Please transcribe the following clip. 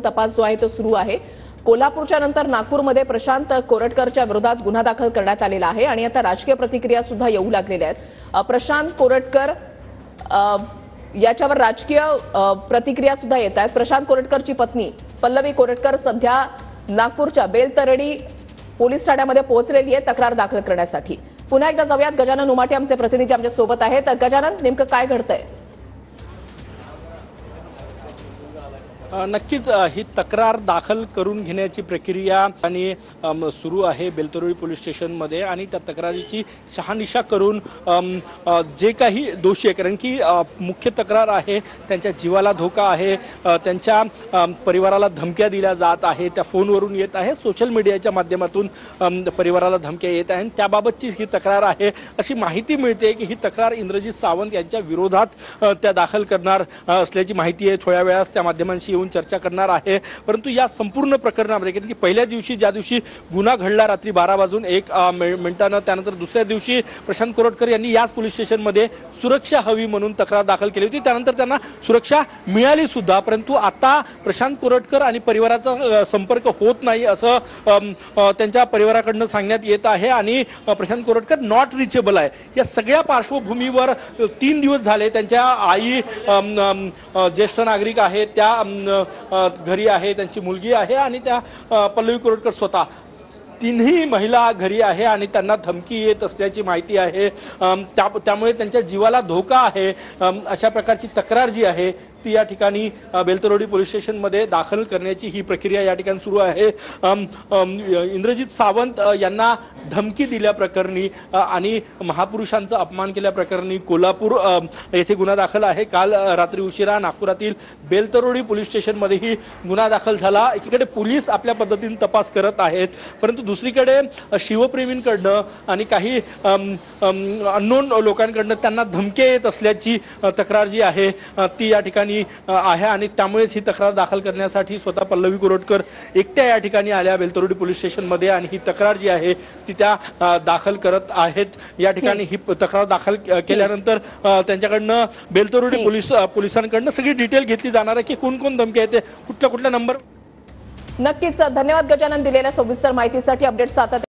तपास जो आहे तो सुरू आहे। कोल्हापूरच्या नंतर नागपूरमध्ये प्रशांत कोरटकरच्या विरोधात गुन्हा दाखल करण्यात आलेला आहे आणि आता राजकीय प्रतिक्रिया सुद्धा येऊ लागलेल्या आहेत। प्रशांत कोरटकर याच्यावर राजकीय प्रतिक्रिया सुद्धा येत आहेत। प्रशांत कोरटकरची पत्नी पल्लवी कोरटकर सध्या नागपूरच्या बेलतरडी पोलीस ठाण्यामध्ये पोहोचलेली आहे तक्रार दाखल करण्यासाठी। पुन्हा एकदा जाऊयात, गजानन उमाटे आमचे प्रतिनिधी आमच्या सोबत आहेत। गजानन, नेमकं काय घडतंय? नक्कीच ही तक्रार दाखल करून घेण्याची प्रक्रिया आणि सुरू आहे बेलतरोडी पोलीस स्टेशनमध्ये आणि त्या तक्रारीची शहानिशा करून जे काही दोषी आहे, कारण की मुख्य तक्रार आहे त्यांच्या जीवाला धोका आहे, त्यांच्या परिवाराला धमक्या दिल्या जात आहे, त्या फोनवरून येत आहे, सोशल मीडियाच्या माध्यमातून परिवाराला धमक्या येत आहेत, त्याबाबतची ही तक्रार आहे अशी माहिती मिळते की ही तक्रार इंद्रजित सावंत यांच्या विरोधात त्या दाखल करणार असल्याची माहिती आहे। थोड्या वेळात त्या माध्यमांशी येऊन चर्चा करणार आहे। परंतु या संपूर्ण प्रकरणामध्ये कारण की पहिल्या दिवशी ज्या दिवशी गुन्हा घडला रात्री 12:01 त्यानंतर दुसऱ्या दिवशी प्रशांत कोरटकर यांनी याच पोलीस स्टेशनमध्ये सुरक्षा हवी म्हणून तक्रार दाखल केली होती। त्यानंतर त्यांना सुरक्षा मिळाली सुद्धा, परंतु आता प्रशांत कोरटकर आणि परिवाराचा संपर्क होत नाही असं त्यांच्या परिवाराकडून सांगण्यात येत आहे आणि प्रशांत कोरटकर नॉट रिचेबल आहे। या सगळ्या पार्श्वभूमीवर 3 दिवस झाले त्यांच्या आई ज्येष्ठ नागरिक आहेत, त्या घरी आहे, त्यांची मुलगी आहे आणि त्या पल्लवी कोरटकर स्वतः तिन्ही महिला घरी आहे आणि त्यांना धमकी येत असल्याची माहिती आहे। त्यामुळे त्यांच्या जीवाला धोका आहे अशा प्रकारची तक्रार जी आहे ती या ठिकाणी बेलतरोडी पोलीस स्टेशनमध्ये दाखल करण्याची ही प्रक्रिया या ठिकाणी सुरू आहे। इंद्रजित सावंत यांना धमकी दिल्याप्रकरणी आणि महापुरुषांचा अपमान केल्याप्रकरणी कोल्हापूर येथे गुन्हा दाखल आहे। काल रात्री उशिरा नागपुरातील बेलतरोडी पोलीस स्टेशनमध्येही गुन्हा दाखल झाला। एकीकडे पोलीस आपल्या पद्धतीने तपास करत आहेत, परंतु दुसरीकडे शिवप्रेमींकडनं आणि काही अननोन लोकांकडनं त्यांना धमकी येत असल्याची तक्रार जी आहे ती या ठिकाणी आहे आणि त्यामुळेच ही तक्रार दाखल करण्यासाठी स्वतः पल्लवी कोरटकर एकट्या या ठिकाणी आल्या बेलतरोडी पोलीस स्टेशनमध्ये आणि ही तक्रार जी आहे ती त्या दाखल करत आहेत। या ठिकाणी ही तक्रार दाखल केल्यानंतर त्यांच्याकडनं बेलतरोडी पोलिसांकडनं सगळी डिटेल घेतली जाणार आहे की कोण कोण धमकी येते, कुठल्या कुठल्या नंबर। नक्कीच धन्यवाद गजानन दिलेल्या सविस्तर माहितीसाठी। अपडेट सातत्याने